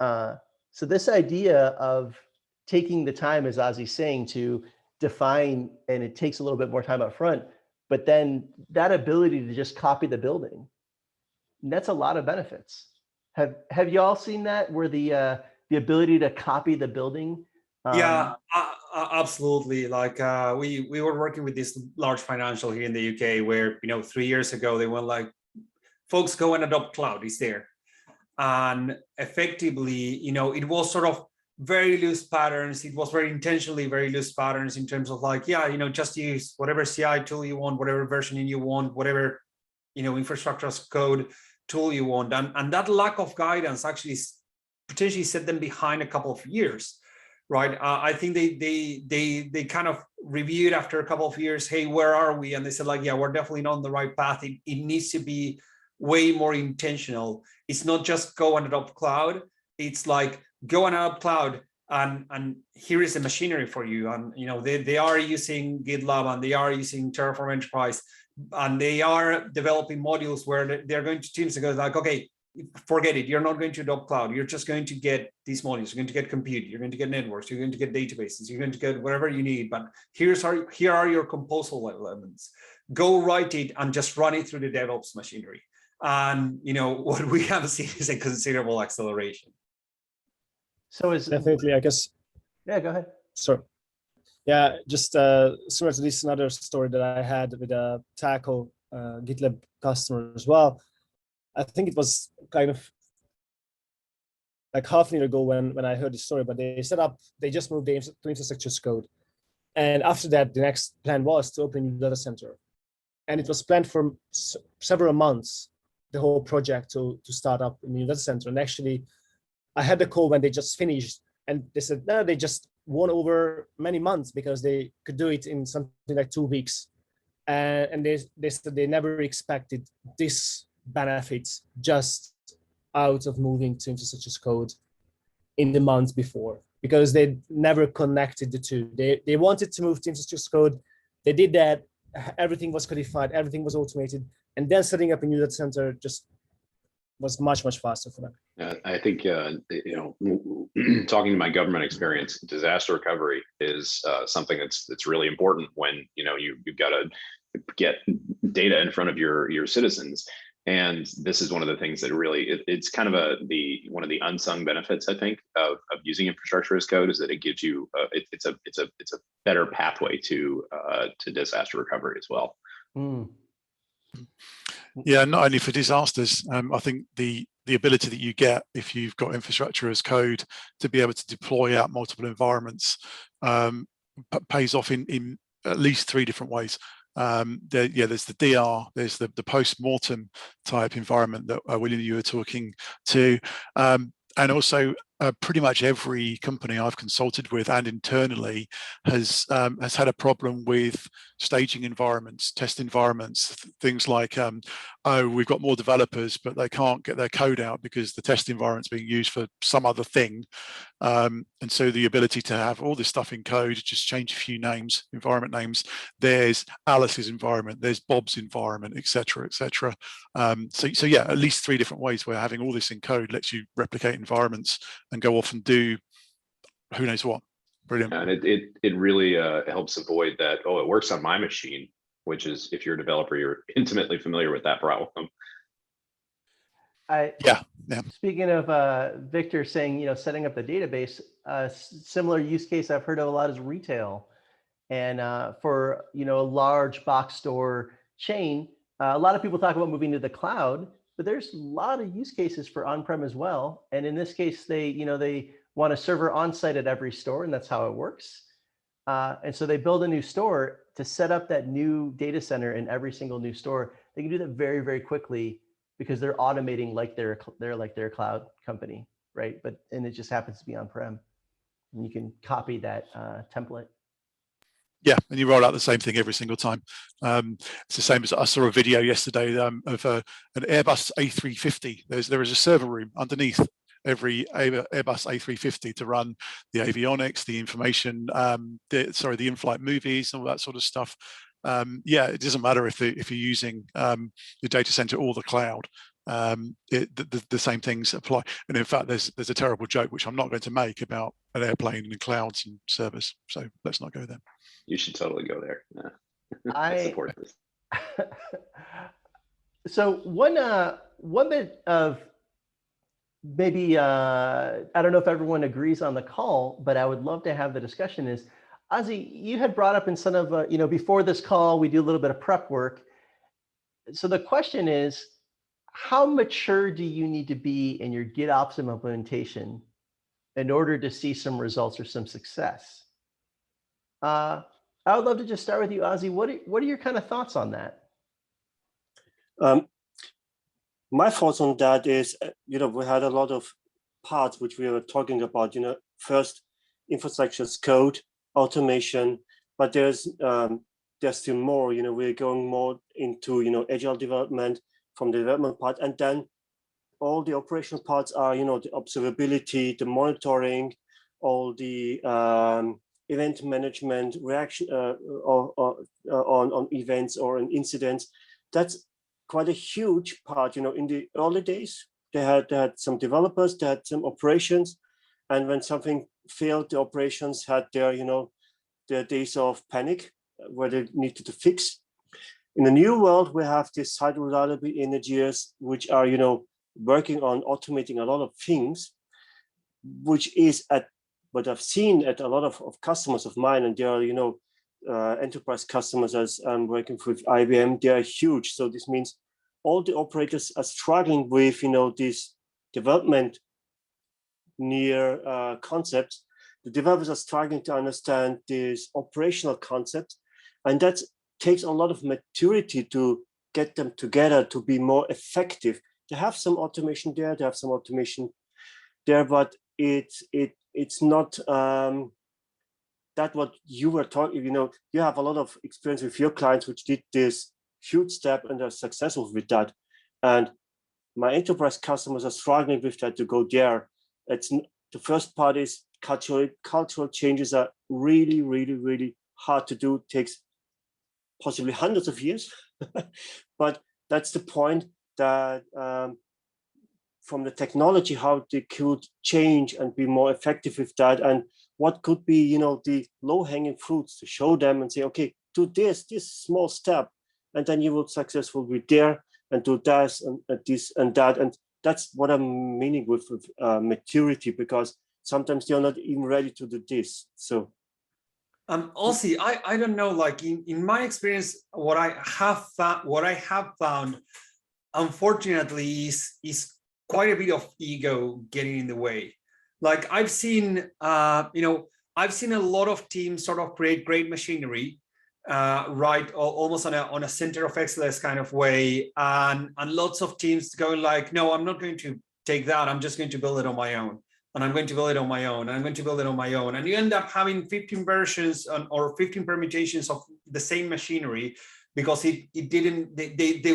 So this idea of taking the time, as Ozzy's saying, to define, and it takes a little bit more time up front, but then that ability to just copy the building, that's a lot of benefits. Have you all seen that, where the ability to copy the building? Yeah, absolutely. Like we were working with this large financial here in the UK, where 3 years ago they were like, folks, go and adopt cloud, it's there. And effectively, it was sort of very loose patterns. It was very intentionally very loose patterns in terms of like, just use whatever CI tool you want, whatever versioning you want, whatever, infrastructure as code tool you want. And that lack of guidance actually potentially set them behind a couple of years, right? I think they kind of reviewed after a couple of years, hey, where are we? And they said like, yeah, we're definitely not on the right path. It needs to be way more intentional. It's not just go and adopt cloud. It's like, go and adopt cloud, and here is the machinery for you. And they are using GitLab, and they are using Terraform Enterprise, and they are developing modules where they're going to teams and go like, okay, forget it. You're not going to adopt cloud. You're just going to get these modules. You're going to get compute. You're going to get networks. You're going to get databases. You're going to get whatever you need. But here are your composable elements. Go write it and just run it through the DevOps machinery. And what we have seen is a considerable acceleration. So is Definitely, I guess. Yeah, go ahead. Sorry. Yeah, just similar to this, another story that I had with a Taco GitLab customer as well. I think it was kind of like half a year ago when I heard the story, but they just moved the infrastructure as code. And after that, the next plan was to open a new data center. And it was planned for several months, the whole project to start up a new data center. And actually, I had the call when they just finished, and they said, no, they just won over many months because they could do it in something like 2 weeks. And they said they never expected this benefits just out of moving to infrastructure as code in the months before, because they never connected the two. They wanted to move to infrastructure as code. They did that. Everything was codified. Everything was automated. And then setting up a new data center just was much, much faster for them. I think, talking to my government experience, disaster recovery is something that's really important when, you've got to get data in front of your citizens. And this is one of the things that really, it's kind of one of the unsung benefits, I think, of using infrastructure as code, is that it gives you, it's a better pathway to disaster recovery as well. Mm. Yeah, not only for disasters. I think the ability that you get if you've got infrastructure as code to be able to deploy out multiple environments pays off in at least 3 different ways. There's the DR, there's the post-mortem type environment that William, you were talking to, and also pretty much every company I've consulted with and internally has had a problem with staging environments, test environments, things like, oh, we've got more developers, but they can't get their code out because the test environment's being used for some other thing. And so the ability to have all this stuff in code, just change a few names, environment names. There's Alice's environment, there's Bob's environment, etc., etc. So yeah, at least 3 different ways where having all this in code lets you replicate environments and go off and do who knows what. Brilliant. And it really helps avoid that, oh, it works on my machine, which is, if you're a developer, you're intimately familiar with that problem. Yeah. Speaking of Viktor saying, setting up the database, similar use case I've heard of a lot is retail. And for, a large box store chain, a lot of people talk about moving to the cloud, but there's a lot of use cases for on-prem as well. And in this case, they want a server on site at every store, and that's how it works. And so they build a new store to set up that new data center in every single new store. They can do that very, very quickly because they're automating like they're like their cloud company, right? And it just happens to be on-prem, and you can copy that template. Yeah, and you roll out the same thing every single time. It's the same as I saw a video yesterday of an Airbus A350. There is a server room underneath every Airbus A350 to run the avionics, the information, the in-flight movies, all that sort of stuff. Yeah, it doesn't matter if you're using your data center or the cloud. The same things apply. And in fact, there's a terrible joke which I'm not going to make about an airplane and clouds and servers. So let's not go there. You should totally go there. Yeah. I support this. So one bit of maybe I don't know if everyone agrees on the call, but I would love to have the discussion is, Ozzy, you had brought up in some of before this call we do a little bit of prep work. So the question is, how mature do you need to be in your GitOps implementation in order to see some results or some success? I would love to just start with you, Ozzy. What are your kind of thoughts on that? My thoughts on that is, we had a lot of parts which we were talking about. First, infrastructure as code, automation, but there's still more. We're going more into agile development from the development part, and then all the operational parts are the observability, the monitoring, all the event management, reaction on events or on incidents. That's quite a huge part. In the early days, They had some developers, they had some operations, and when something failed, the operations had their, their days of panic where they needed to fix. In the new world, we have these site reliability engineers, which are, working on automating a lot of things, which is at what I've seen at a lot of customers of mine, and they are, enterprise customers as I'm working with IBM, they are huge. So this means all the operators are struggling with, this development near concepts. The developers are struggling to understand this operational concept, and that takes a lot of maturity to get them together to be more effective. They have some automation there, but it's not that what you were talking. You have a lot of experience with your clients which did this huge step and are successful with that. And my enterprise customers are struggling with that to go there. It's the first part is cultural changes are really, really, really hard to do. It takes possibly hundreds of years, but that's the point that from the technology, how they could change and be more effective with that, and what could be, the low-hanging fruits to show them and say, okay, do this small step, and then you will successful with there, and do this and this and that. And that's what I'm meaning with maturity, because sometimes they're not even ready to do this. So also, I don't know, like in my experience, what I have found, unfortunately, is quite a bit of ego getting in the way. Like I've seen, I've seen a lot of teams sort of create great machinery, right, almost on a center of excellence kind of way, and lots of teams going like, no, I'm not going to take that. I'm just going to build it on my own. And I'm going to build it on my own, and I'm going to build it on my own. And you end up having 15 versions or 15 permutations of the same machinery, because they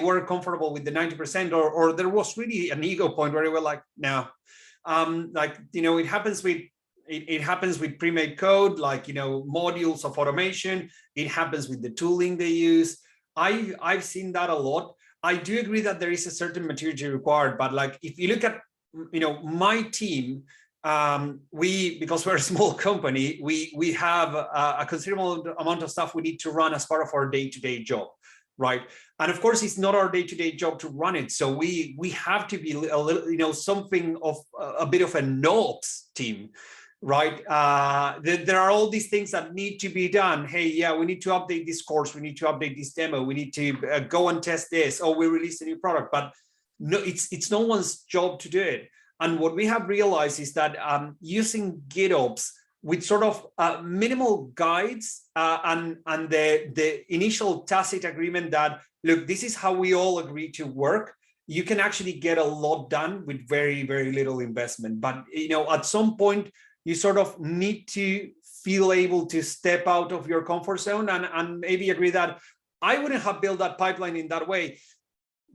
weren't comfortable with the 90%, or there was really an ego point where they were like, no, it happens with pre-made code, like, modules of automation. It happens with the tooling they use. I've seen that a lot. I do agree that there is a certain maturity required, but like, if you look at, my team, because we're a small company, we have a considerable amount of stuff we need to run as part of our day-to-day job, right? And of course, it's not our day-to-day job to run it. So we have to be a little, something of a bit of a NoOps team, right? There are all these things that need to be done. Hey, yeah, we need to update this course. We need to update this demo. We need to go and test this. Oh, we released a new product, but no, it's no one's job to do it. And what we have realized is that using GitOps with sort of minimal guides and the initial tacit agreement that, look, this is how we all agree to work, you can actually get a lot done with very, very little investment. But, at some point, you sort of need to feel able to step out of your comfort zone and maybe agree that I wouldn't have built that pipeline in that way,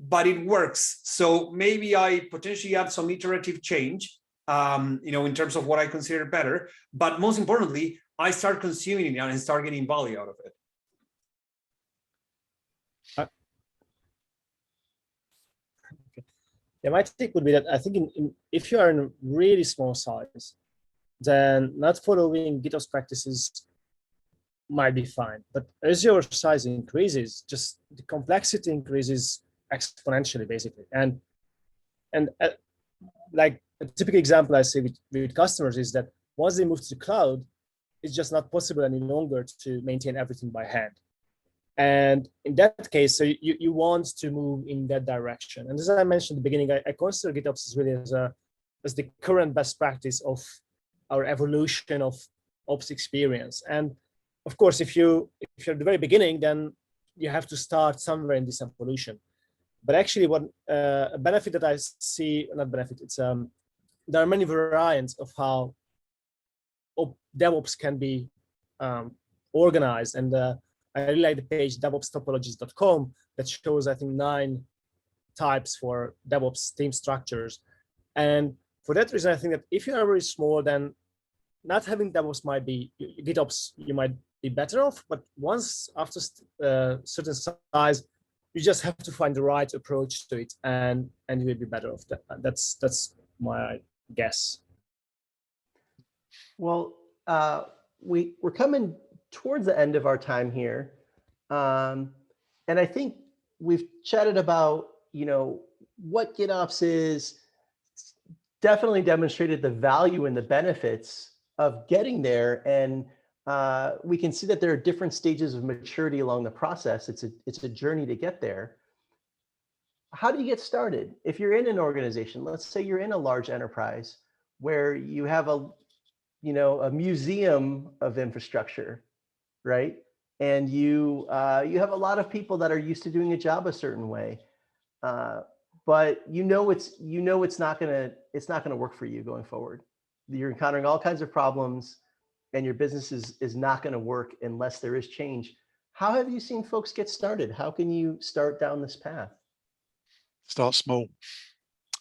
but it works. So maybe I potentially add some iterative change, in terms of what I consider better. But most importantly, I start consuming it and start getting value out of it. Yeah, my take would be that I think if you are in a really small size, then not following GitOps practices might be fine. But as your size increases, just the complexity increases exponentially, basically. And like a typical example I say with customers is that once they move to the cloud, it's just not possible any longer to maintain everything by hand. And in that case, so you want to move in that direction. And as I mentioned at the beginning, I consider GitOps as really as the current best practice of our evolution of ops experience. And of course, if you're at the very beginning, then you have to start somewhere in this evolution. But actually, what a benefit that I see, not benefit, it's there are many variants of how DevOps can be organized. And I really like the page devopstopologies.com that shows, I think, 9 types for DevOps team structures. And for that reason, I think that if you are very small, then not having DevOps might be, GitOps, you might be better off. But once after certain size, You just have to find the right approach to it, and you will be better off. That's my guess. Well, we're coming towards the end of our time here. And I think we've chatted about, what GitOps is, definitely demonstrated the value and the benefits of getting there. And we can see that there are different stages of maturity along the process. It's a journey to get there. How do you get started? If you're in an organization, let's say you're in a large enterprise where you have a museum of infrastructure, right? And you have a lot of people that are used to doing a job a certain way, but it's not gonna work for you going forward. You're encountering all kinds of problems, and your business is not going to work unless there is change. How have you seen folks get started? How can you start down this path? Start small.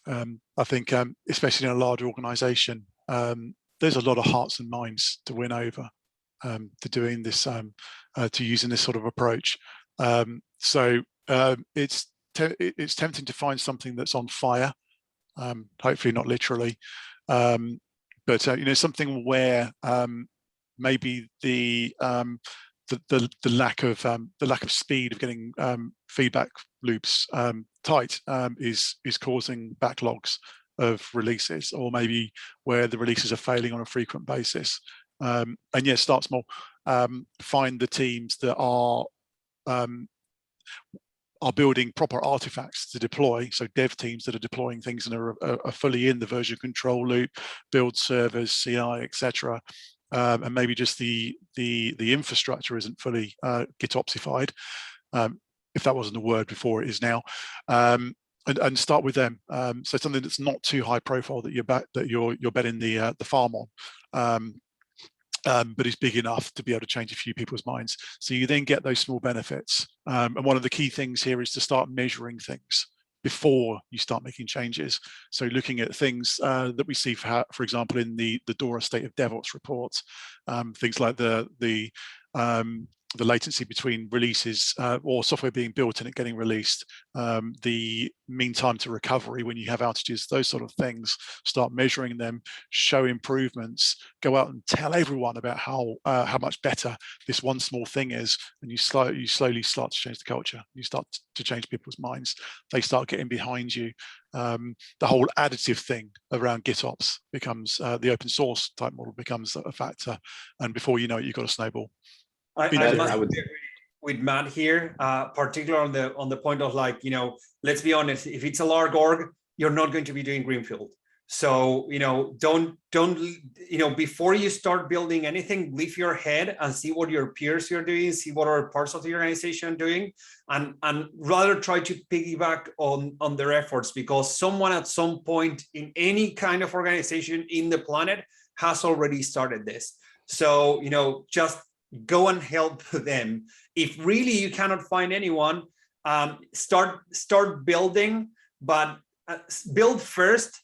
I think, especially in a large organization, there's a lot of hearts and minds to win over to doing this, to using this sort of approach. So it's tempting to find something that's on fire, hopefully not literally, but something where maybe the lack of speed of getting feedback loops tight is causing backlogs of releases, or maybe where the releases are failing on a frequent basis. And yes, start small. Find the teams that are building proper artifacts to deploy. So dev teams that are deploying things and are fully in the version control loop, build servers, CI, etc. And maybe just the infrastructure isn't fully GitOpsified, if that wasn't a word before, it is now. And start with them. So something that's not too high profile that you're betting the farm on, but is big enough to be able to change a few people's minds. So you then get those small benefits. And one of the key things here is to start measuring things before you start making changes. So looking at things that we see, for example, in the DORA State of DevOps reports, things like the latency between releases or software being built and it getting released, the mean time to recovery when you have outages, those sort of things. Start measuring them, show improvements, go out and tell everyone about how much better this one small thing is, and you slowly start to change the culture. You start to change people's minds. They start getting behind you. The whole additive thing around GitOps becomes the open source type model becomes a factor, and before you know it, you've got a snowball. I would agree with Matt here, particularly on the point of, like, let's be honest, if it's a large org, you're not going to be doing greenfield. So, don't before you start building anything, leave your head and see what your peers are doing, see what other parts of the organization are doing, and rather try to piggyback on their efforts, because someone at some point in any kind of organization in the planet has already started this. So, just go and help them. If really you cannot find anyone, start building, but build first,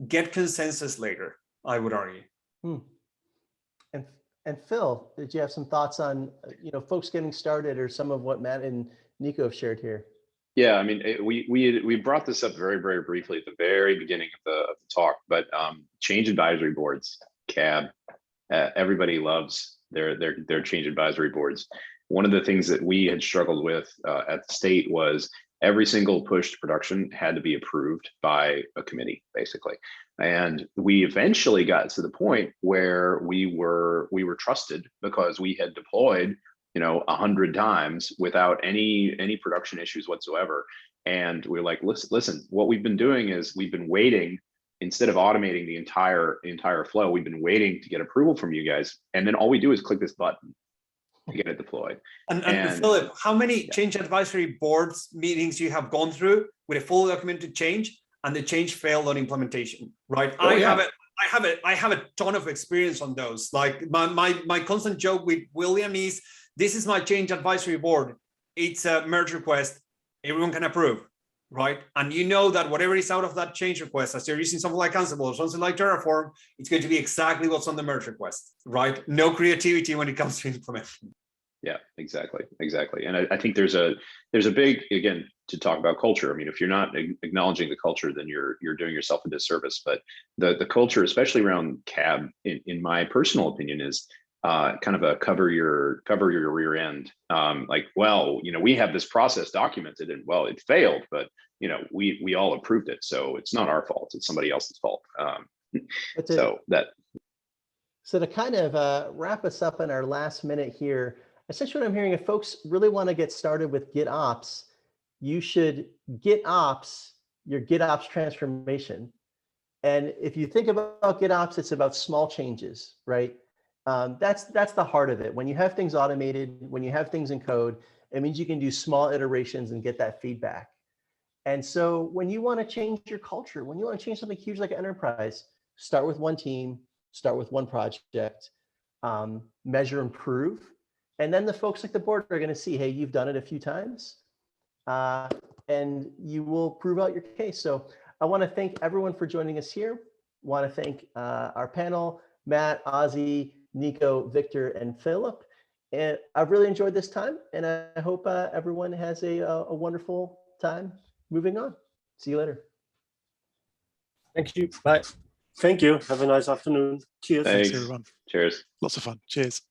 get consensus later, I would argue. And Phil, did you have some thoughts on folks getting started, or some of what Matt and Nico have shared here? Yeah, I mean, we brought this up very, very briefly at the very beginning of the talk, but change advisory boards, CAB, everybody loves their change advisory boards. One of the things that we had struggled with at the state was every single push to production had to be approved by a committee, basically. And we eventually got to the point where we were trusted because we had deployed 100 times without any production issues whatsoever. And we're like, listen, what we've been doing is we've been waiting. Instead of automating the entire flow, we've been waiting to get approval from you guys, and then all we do is click this button to get it deployed. And Philip, how many change advisory boards meetings you have gone through with a fully documented change, and the change failed on implementation, right? Oh, I have a ton of experience on those. Like my constant joke with William is, this is my change advisory board. It's a merge request. Everyone can approve. Right. And that whatever is out of that change request, as you're using something like Ansible or something like Terraform, it's going to be exactly what's on the merge request. Right. No creativity when it comes to implementing. Yeah, exactly. And I think there's a big, again, to talk about culture. I mean, if you're not acknowledging the culture, then you're doing yourself a disservice. But the culture, especially around CAB, in my personal opinion, is kind of a cover your rear end. Like, well, we have this process documented, and well, it failed, but we all approved it, so it's not our fault; it's somebody else's fault. So to kind of wrap us up in our last minute here, essentially what I'm hearing, if folks really want to get started with GitOps, you should GitOps your GitOps transformation. And if you think about GitOps, it's about small changes, right? That's the heart of it. When you have things automated, when you have things in code, it means you can do small iterations and get that feedback. And so when you want to change your culture, when you want to change something huge like an enterprise, start with one team, start with one project, measure, improve. And then the folks like the board are going to see, hey, you've done it a few times, and you will prove out your case. So I want to thank everyone for joining us here. I want to thank our panel, Matt, Ozzy, Nico, Victor, and Philip. And I've really enjoyed this time, and I hope everyone has a wonderful time moving on. See you later. Thank you. Bye. Thank you. Have a nice afternoon. Cheers. Thanks, everyone. Cheers. Lots of fun. Cheers.